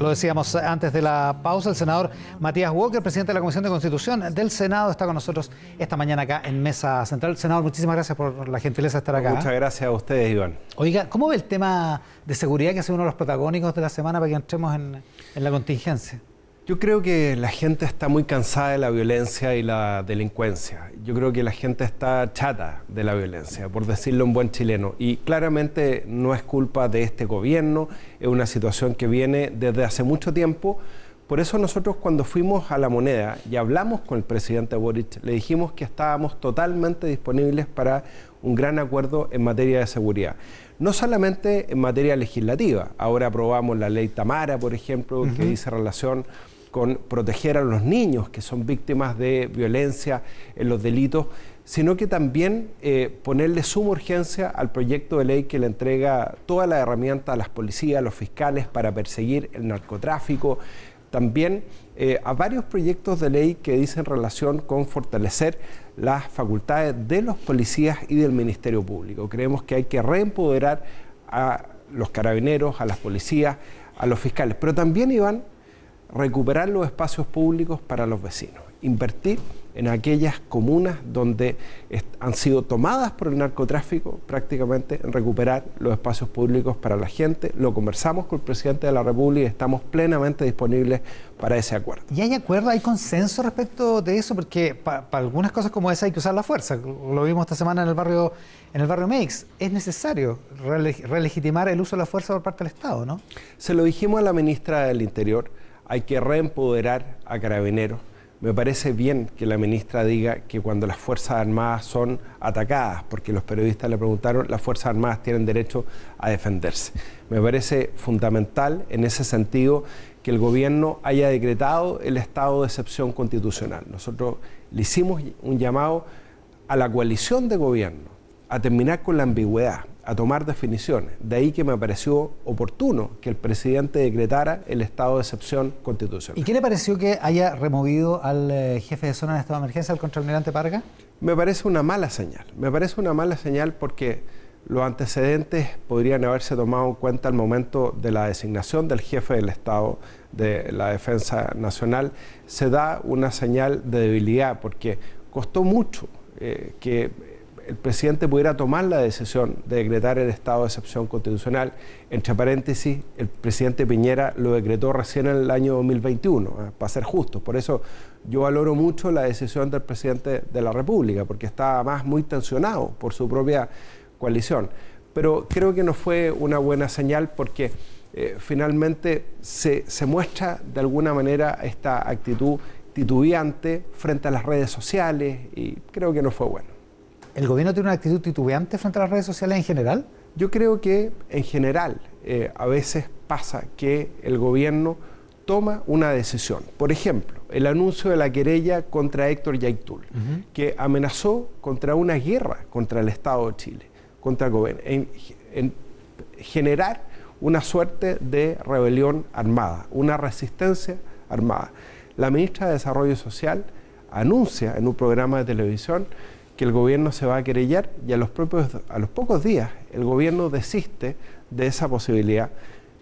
Lo decíamos antes de la pausa, el senador Matías Walker, presidente de la Comisión de Constitución del Senado, está con nosotros esta mañana acá en Mesa Central. Senador, muchísimas gracias por la gentileza de estar acá. Muchas gracias a ustedes, Iván. Oiga, ¿cómo ve el tema de seguridad, que ha sido uno de los protagónicos de la semana para que entremos en la contingencia? Yo creo que la gente está muy cansada de la violencia y la delincuencia. Yo creo que la gente está chata de la violencia, por decirlo en buen chileno. Y claramente no es culpa de este gobierno, es una situación que viene desde hace mucho tiempo. Por eso nosotros, cuando fuimos a La Moneda y hablamos con el presidente Boric, le dijimos que estábamos totalmente disponibles para un gran acuerdo en materia de seguridad. No solamente en materia legislativa. Ahora aprobamos la ley Tamara, por ejemplo, que dice relación con proteger a los niños que son víctimas de violencia en los delitos, sino que también ponerle suma urgencia al proyecto de ley que le entrega toda la herramienta a las policías, a los fiscales para perseguir el narcotráfico. También a varios proyectos de ley que dicen relación con fortalecer las facultades de los policías y del Ministerio Público. Creemos que hay que reempoderar a los carabineros, a las policías, a los fiscales, pero también, Iván, recuperar los espacios públicos para los vecinos, invertir en aquellas comunas donde han sido tomadas por el narcotráfico, prácticamente en recuperar los espacios públicos para la gente. Lo conversamos con el presidente de la República y estamos plenamente disponibles para ese acuerdo. ¿Y hay acuerdo, hay consenso respecto de eso? Porque para algunas cosas como esa hay que usar la fuerza. Lo vimos esta semana en el barrio Meix. Es necesario relegitimar el uso de la fuerza por parte del Estado, ¿no? Se lo dijimos a la ministra del Interior. Hay que reempoderar a Carabineros. Me parece bien que la ministra diga que cuando las Fuerzas Armadas son atacadas, porque los periodistas le preguntaron, las Fuerzas Armadas tienen derecho a defenderse. Me parece fundamental en ese sentido que el gobierno haya decretado el estado de excepción constitucional. Nosotros le hicimos un llamado a la coalición de gobierno a terminar con la ambigüedad, a tomar definiciones. De ahí que me pareció oportuno que el presidente decretara el estado de excepción constitucional. ¿Y qué le pareció que haya removido al jefe de zona en estado de emergencia, al contraalmirante Parga? Me parece una mala señal. Me parece una mala señal porque los antecedentes podrían haberse tomado en cuenta al momento de la designación del jefe del Estado de la Defensa Nacional. Se da una señal de debilidad porque costó mucho que el presidente pudiera tomar la decisión de decretar el estado de excepción constitucional. Entre paréntesis, el presidente Piñera lo decretó recién en el año 2021, para ser justo. Por eso yo valoro mucho la decisión del presidente de la República, porque estaba además muy tensionado por su propia coalición. Pero creo que no fue una buena señal porque finalmente se muestra de alguna manera esta actitud titubeante frente a las redes sociales y creo que no fue bueno. ¿El gobierno tiene una actitud titubeante frente a las redes sociales en general? Yo creo que en general a veces pasa que el gobierno toma una decisión. Por ejemplo, el anuncio de la querella contra Héctor Yaitul, que amenazó contra una guerra contra el Estado de Chile, contra el gobierno, en generar una suerte de rebelión armada, una resistencia armada. La ministra de Desarrollo Social anuncia en un programa de televisión que el gobierno se va a querellar y a los pocos días el gobierno desiste de esa posibilidad.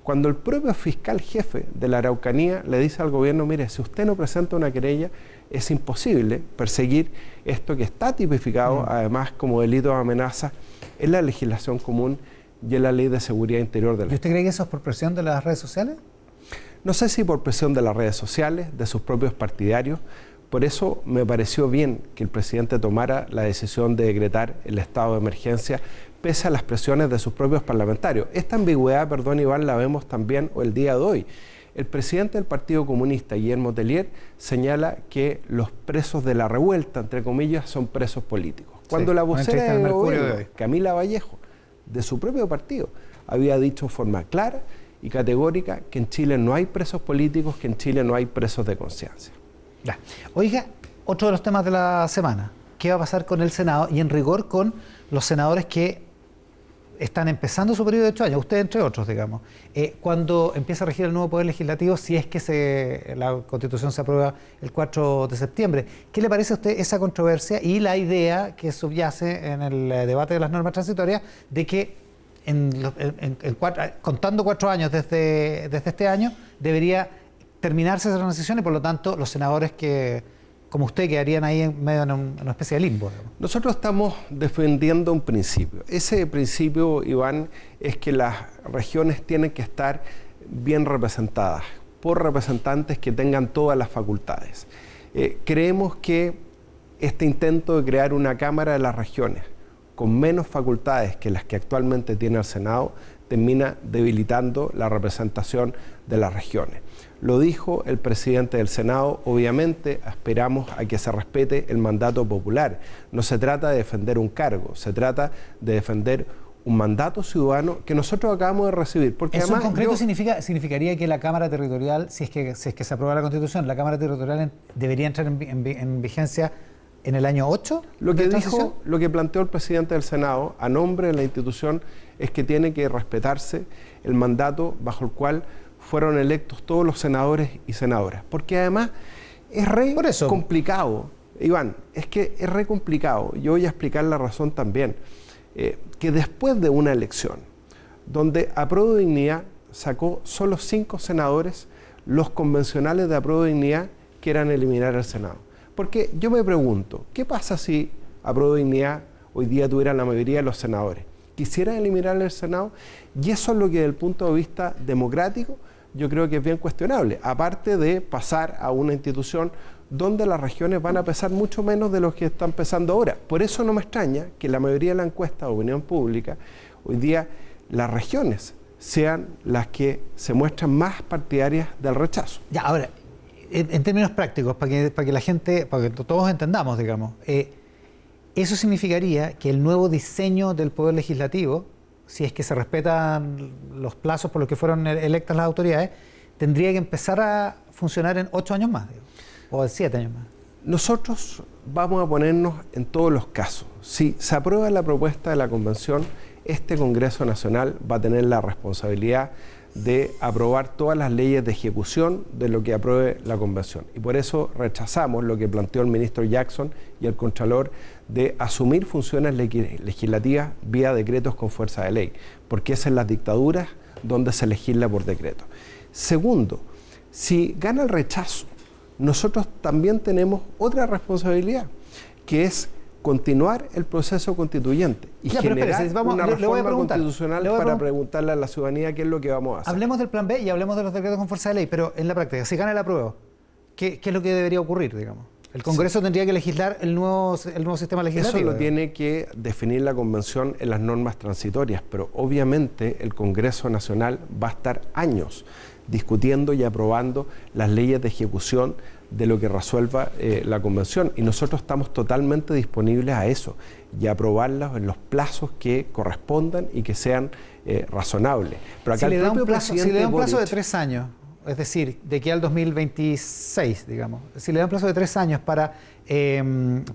Cuando el propio fiscal jefe de la Araucanía le dice al gobierno, mire, si usted no presenta una querella, es imposible perseguir esto que está tipificado además como delito de amenaza en la legislación común y en la Ley de Seguridad Interior del Estado. ¿Y usted cree que eso es por presión de las redes sociales? No sé si por presión de las redes sociales, de sus propios partidarios. Por eso me pareció bien que el presidente tomara la decisión de decretar el estado de emergencia pese a las presiones de sus propios parlamentarios. Esta ambigüedad, perdón Iván, la vemos también el día de hoy. El presidente del Partido Comunista, Guillermo Tellier, señala que los presos de la revuelta, entre comillas, son presos políticos. Cuando la vocera del gobierno, Camila Vallejo, de su propio partido, había dicho de forma clara y categórica que en Chile no hay presos políticos, que en Chile no hay presos de conciencia. Ya. Oiga, otro de los temas de la semana, ¿qué va a pasar con el Senado y en rigor con los senadores que están empezando su periodo de 8 años, usted entre otros, digamos? Cuando empieza a regir el nuevo Poder Legislativo, si es que la Constitución se aprueba el 4 de septiembre, ¿qué le parece a usted esa controversia y la idea que subyace en el debate de las normas transitorias de que contando 4 años desde este año, debería terminarse esa transición y por lo tanto los senadores como usted quedarían ahí en medio de una especie de limbo. Nosotros estamos defendiendo un principio. Ese principio, Iván, es que las regiones tienen que estar bien representadas por representantes que tengan todas las facultades. Creemos que este intento de crear una Cámara de las Regiones con menos facultades que las que actualmente tiene el Senado termina debilitando la representación de las regiones. Lo dijo el presidente del Senado, obviamente esperamos a que se respete el mandato popular. No se trata de defender un cargo, se trata de defender un mandato ciudadano que nosotros acabamos de recibir. Porque ¿eso además en concreto significaría que la Cámara Territorial, si es que se aprueba la Constitución, la Cámara Territorial debería entrar en vigencia en el año 8? Lo que planteó el presidente del Senado a nombre de la institución es que tiene que respetarse el mandato bajo el cual fueron electos todos los senadores y senadoras. Porque además es complicado, Iván, es que es re complicado. Yo voy a explicar la razón también. Que después de una elección donde Apruebo Dignidad sacó solo 5 senadores, los convencionales de Apruebo Dignidad quieran eliminar el Senado. Porque yo me pregunto, ¿qué pasa si Apruebo Dignidad hoy día tuviera la mayoría de los senadores? ¿Quisieran eliminar el Senado? Y eso es lo que desde el punto de vista democrático yo creo que es bien cuestionable, aparte de pasar a una institución donde las regiones van a pesar mucho menos de los que están pesando ahora. Por eso no me extraña que la mayoría de la encuesta de opinión pública, hoy día las regiones sean las que se muestran más partidarias del rechazo. Ya, ahora, en términos prácticos, para que la gente, para que todos entendamos, digamos, eso significaría que el nuevo diseño del Poder Legislativo, si es que se respetan los plazos por los que fueron electas las autoridades, tendría que empezar a funcionar en 8 años más, digo, o en 7 años más. Nosotros vamos a ponernos en todos los casos. Si se aprueba la propuesta de la Convención, este Congreso Nacional va a tener la responsabilidad de aprobar todas las leyes de ejecución de lo que apruebe la Convención. Y por eso rechazamos lo que planteó el ministro Jackson y el Contralor de asumir funciones legislativas vía decretos con fuerza de ley, porque es en las dictaduras donde se legisla por decreto. Segundo, si gana el rechazo, nosotros también tenemos otra responsabilidad, que es continuar el proceso constituyente y generar una reforma constitucional para preguntarle a la ciudadanía qué es lo que vamos a hacer. Hablemos del plan B y hablemos de los decretos con fuerza de ley, pero en la práctica, si gana el apruebo, ¿qué es lo que debería ocurrir, digamos? El Congreso tendría que legislar el nuevo sistema legislativo. Eso lo tiene que definir la Convención en las normas transitorias, pero obviamente el Congreso Nacional va a estar años discutiendo y aprobando las leyes de ejecución de lo que resuelva la Convención, y nosotros estamos totalmente disponibles a eso y a aprobarlas en los plazos que correspondan y que sean razonables. Pero acá si le da un plazo de 3 años, es decir, de aquí al 2026, digamos, si le da un plazo de 3 años para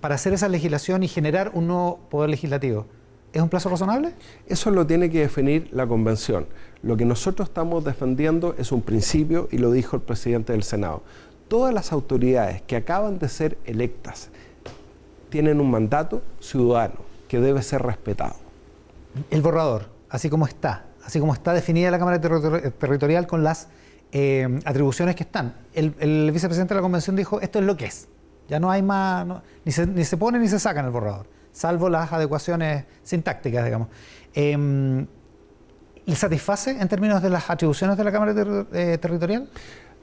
hacer esa legislación y generar un nuevo poder legislativo, ¿es un plazo razonable? Eso lo tiene que definir la Convención. Lo que nosotros estamos defendiendo es un principio, y lo dijo el presidente del Senado. Todas las autoridades que acaban de ser electas tienen un mandato ciudadano que debe ser respetado. El borrador, así como está definida la Cámara Territorial con las atribuciones que están. El vicepresidente de la Convención dijo, esto es lo que es. Ya no hay más, ni se pone ni se saca en el borrador, salvo las adecuaciones sintácticas, digamos. ¿Le satisface en términos de las atribuciones de la Cámara Territorial?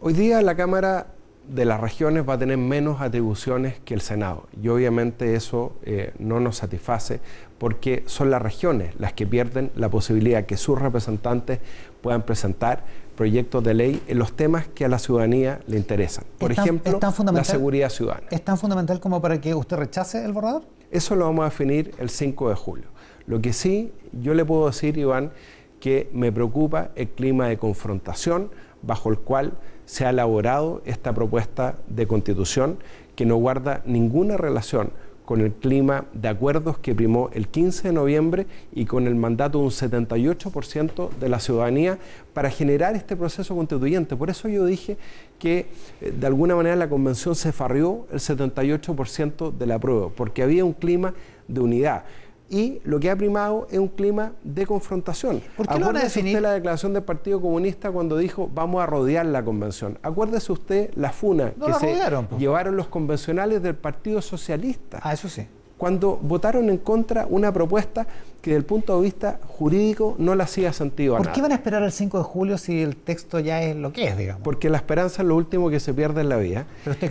Hoy día la Cámara de las Regiones va a tener menos atribuciones que el Senado, y obviamente eso no nos satisface, porque son las regiones las que pierden la posibilidad que sus representantes puedan presentar proyectos de ley en los temas que a la ciudadanía le interesan. Por ejemplo, la seguridad ciudadana. ¿Es tan fundamental como para que usted rechace el borrador? Eso lo vamos a definir el 5 de julio. Lo que sí, yo le puedo decir, Iván, que me preocupa el clima de confrontación bajo el cual se ha elaborado esta propuesta de constitución, que no guarda ninguna relación con el clima de acuerdos que primó el 15 de noviembre y con el mandato de un 78% de la ciudadanía para generar este proceso constituyente. Por eso yo dije que de alguna manera la Convención se farrió el 78% del apruebo, porque había un clima de unidad. y lo que ha primado es un clima de confrontación. ¿Por qué lo van a definir? Usted la declaración del Partido Comunista cuando dijo vamos a rodear la convención. Acuérdese usted la funa que se llevaron los convencionales del Partido Socialista. Ah, eso sí. Cuando votaron en contra una propuesta que desde el punto de vista jurídico no le hacía sentido a nada. ¿Por qué van a esperar el 5 de julio si el texto ya es lo que es, digamos? Porque la esperanza es lo último que se pierde en la vida. ¿Pero usted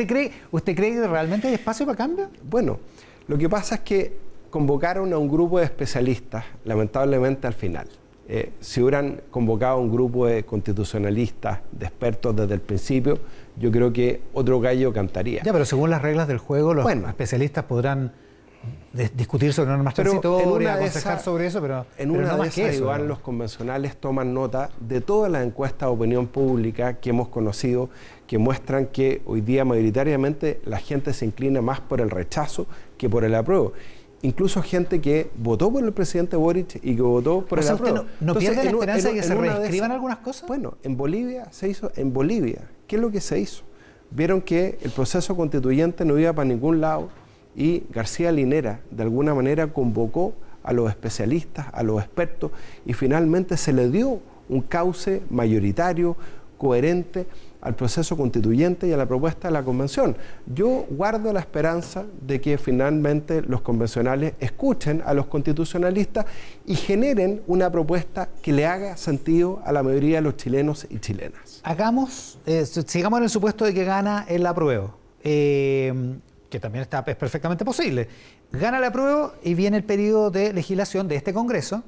cree? ¿Usted cree que realmente hay espacio para cambio? Bueno, lo que pasa es que convocaron a un grupo de especialistas, lamentablemente al final. Si hubieran convocado a un grupo de constitucionalistas, de expertos desde el principio, yo creo que otro gallo cantaría. Ya, pero según las reglas del juego, los especialistas podrán discutir sobre normas transitorias, aconsejar sobre eso, pero en una de esas, Iván, los convencionales toman nota de todas las encuestas de opinión pública que hemos conocido, que muestran que hoy día mayoritariamente la gente se inclina más por el rechazo que por el apruebo. Incluso gente que votó por el presidente Boric y que votó por el apruebo. ¿No pierde la esperanza de que se reescriban algunas cosas? Bueno, en Bolivia se hizo, ¿qué es lo que se hizo? Vieron que el proceso constituyente no iba para ningún lado y García Linera de alguna manera convocó a los especialistas, a los expertos y finalmente se le dio un cauce mayoritario, coherente al proceso constituyente y a la propuesta de la convención. Yo guardo la esperanza de que finalmente los convencionales escuchen a los constitucionalistas y generen una propuesta que le haga sentido a la mayoría de los chilenos y chilenas. Sigamos en el supuesto de que gana el apruebo, que también es perfectamente posible. Gana el apruebo y viene el periodo de legislación de este Congreso,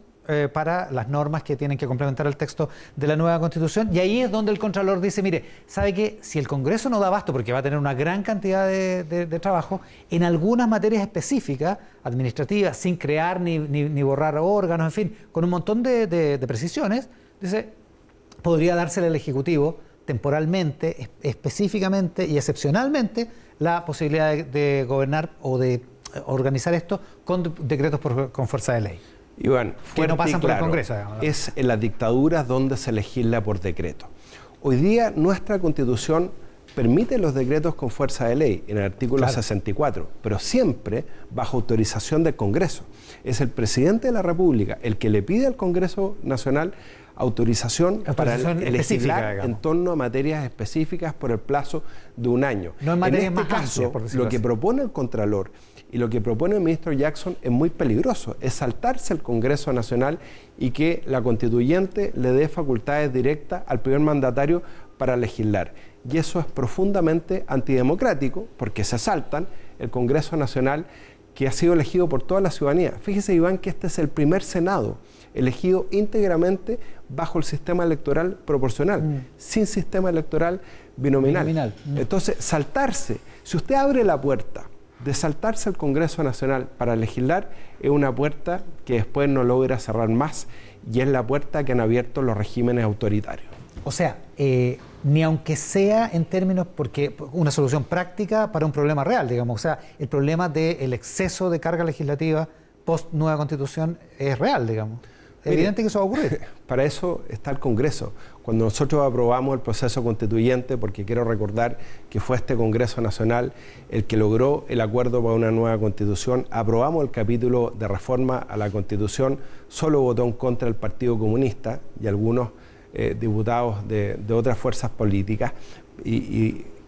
para las normas que tienen que complementar el texto de la nueva Constitución, y ahí es donde el Contralor dice, mire, ¿sabe qué? Si el Congreso no da abasto, porque va a tener una gran cantidad de trabajo, en algunas materias específicas, administrativas, sin crear ni borrar órganos, en fin, con un montón de precisiones, dice, podría dársele al Ejecutivo temporalmente, específicamente y excepcionalmente la posibilidad de gobernar o de organizar esto con decretos con fuerza de ley. Iván, que no pasan por el Congreso, digamos, ¿no? Es en las dictaduras donde se legisla por decreto. Hoy día nuestra Constitución permite los decretos con fuerza de ley en el artículo 64, pero siempre bajo autorización del Congreso. Es el presidente de la República el que le pide al Congreso Nacional autorización para legislar en torno a materias específicas por el plazo de un año. No en materias más caso, amplias, por decirlo lo que así. propone el Contralor y lo que propone el ministro Jackson es muy peligroso, es saltarse el Congreso Nacional y que la constituyente le dé facultades directas al primer mandatario para legislar. Y eso es profundamente antidemocrático porque se saltan el Congreso Nacional que ha sido elegido por toda la ciudadanía. Fíjese, Iván, que este es el primer Senado elegido íntegramente bajo el sistema electoral proporcional, sin sistema electoral binominal. Entonces, saltarse, si usted abre la puerta de saltarse el Congreso Nacional para legislar, es una puerta que después no logra cerrar más y es la puerta que han abierto los regímenes autoritarios. O sea, ni aunque sea en términos, porque una solución práctica para un problema real, digamos, o sea, el problema del exceso de carga legislativa post nueva Constitución es real, digamos. Es evidente que eso va a ocurrir. Para eso está el Congreso. Cuando nosotros aprobamos el proceso constituyente, porque quiero recordar que fue este Congreso Nacional el que logró el acuerdo para una nueva Constitución, aprobamos el capítulo de reforma a la Constitución, solo votó en contra el Partido Comunista y algunos diputados de otras fuerzas políticas,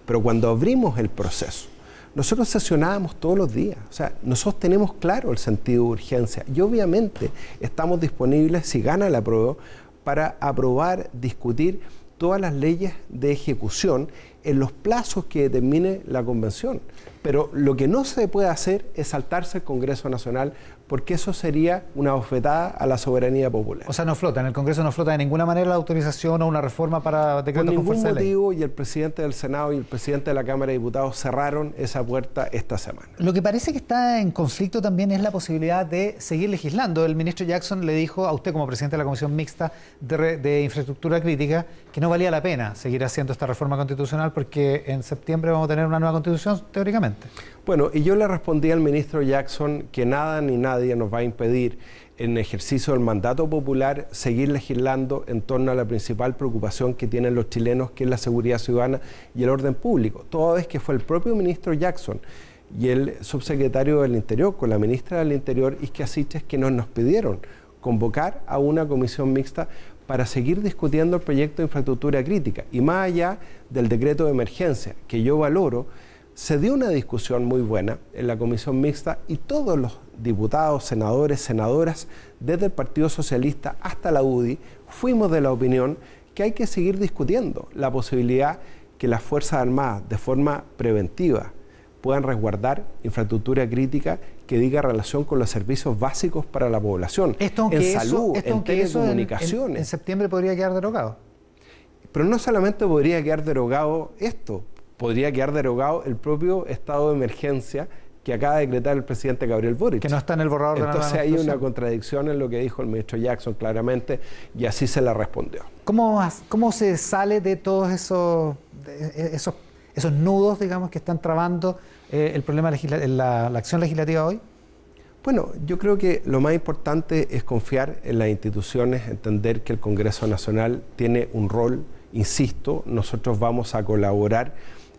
pero cuando abrimos el proceso, nosotros sesionábamos todos los días, o sea, nosotros tenemos claro el sentido de urgencia y obviamente estamos disponibles, si gana el apruebo, para aprobar, discutir todas las leyes de ejecución en los plazos que determine la Convención. Pero lo que no se puede hacer es saltarse el Congreso Nacional porque eso sería una bofetada a la soberanía popular. O sea, no flota, en el Congreso no flota de ninguna manera la autorización o una reforma para decretos con fuerza de ley. Por ningún motivo, y el presidente del Senado y el presidente de la Cámara de Diputados cerraron esa puerta esta semana. Lo que parece que está en conflicto también es la posibilidad de seguir legislando. El ministro Jackson le dijo a usted como presidente de la Comisión Mixta de Infraestructura Crítica que no valía la pena seguir haciendo esta reforma constitucional porque en septiembre vamos a tener una nueva constitución, teóricamente. Bueno, y yo le respondí al ministro Jackson que nada ni nadie nos va a impedir en ejercicio del mandato popular seguir legislando en torno a la principal preocupación que tienen los chilenos, que es la seguridad ciudadana y el orden público. Toda vez que fue el propio ministro Jackson y el subsecretario del Interior, con la ministra del Interior, Isquia Siches, que nos pidieron convocar a una comisión mixta para seguir discutiendo el proyecto de infraestructura crítica. Y más allá del decreto de emergencia, que yo valoro, se dio una discusión muy buena en la comisión mixta y todos los diputados, senadores, senadoras, desde el Partido Socialista hasta la UDI, fuimos de la opinión que hay que seguir discutiendo la posibilidad que las Fuerzas Armadas, de forma preventiva, puedan resguardar infraestructura crítica que diga relación con los servicios básicos para la población, en salud, en telecomunicaciones. En septiembre podría quedar derogado. Pero no solamente podría quedar derogado esto, podría quedar derogado el propio estado de emergencia que acaba de decretar el presidente Gabriel Boric. Que no está en el borrador de la nueva Entonces hay Constitución. una contradicción en lo que dijo el ministro Jackson claramente, y así se la respondió. ¿Cómo se sale de todos esos nudos, digamos, que están trabando el problema la acción legislativa hoy? Bueno, yo creo que lo más importante es confiar en las instituciones, entender que el Congreso Nacional tiene un rol, insisto, nosotros vamos a colaborar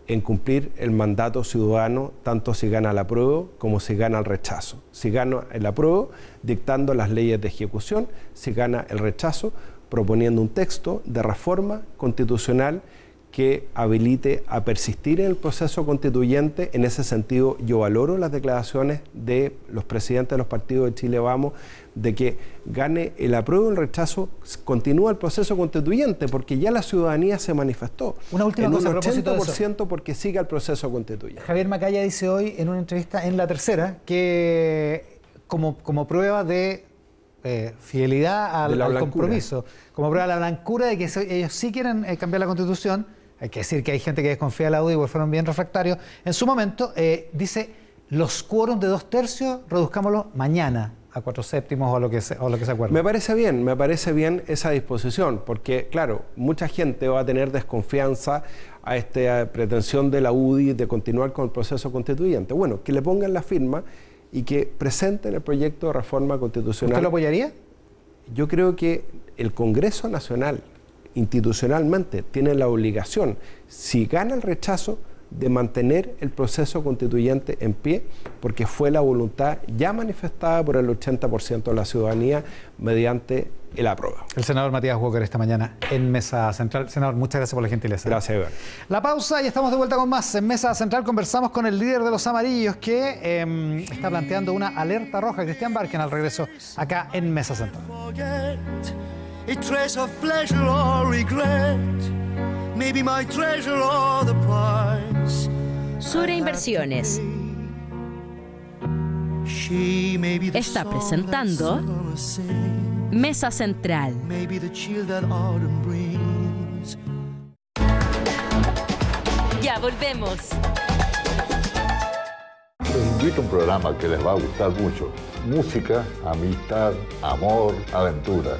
en cumplir el mandato ciudadano, tanto si gana el apruebo como si gana el rechazo. Si gana el apruebo, dictando las leyes de ejecución; si gana el rechazo, proponiendo un texto de reforma constitucional que habilite a persistir en el proceso constituyente. En ese sentido, yo valoro las declaraciones de los presidentes de los partidos de Chile Vamos, de que gane el apruebo o el rechazo, continúa el proceso constituyente, porque ya la ciudadanía se manifestó. Una última en cosa un a propósito de eso. 80% porque siga el proceso constituyente. Javier Macaya dice hoy en una entrevista en La Tercera que como prueba de fidelidad al compromiso, como prueba de la blancura de que ellos sí quieren cambiar la Constitución. Hay que decir que hay gente que desconfía de la UDI, porque fueron bien refractarios en su momento. Dice, los quórums de 2/3 reduzcámoslo mañana a 4/7 o a lo que se acuerde. Me parece bien esa disposición, porque claro, mucha gente va a tener desconfianza a esta pretensión de la UDI de continuar con el proceso constituyente. Bueno, que le pongan la firma y que presenten el proyecto de reforma constitucional. ¿Usted lo apoyaría? Yo creo que el Congreso Nacional, institucionalmente, tiene la obligación, si gana el rechazo, de mantener el proceso constituyente en pie, porque fue la voluntad ya manifestada por el 80% de la ciudadanía mediante el apruebo. El senador Matías Walker esta mañana en Mesa Central. Senador, muchas gracias por la gentileza. Gracias, Iván. La pausa y estamos de vuelta con más. En Mesa Central conversamos con el líder de los amarillos que está planteando una alerta roja, Cristian Barken, al regreso acá en Mesa Central. A trace of pleasure or regret, maybe my treasure or the price. Sura Inversiones está presentando Mesa Central. Ya volvemos. Les invito a un programa que les va a gustar mucho. Música, amistad, amor, aventura.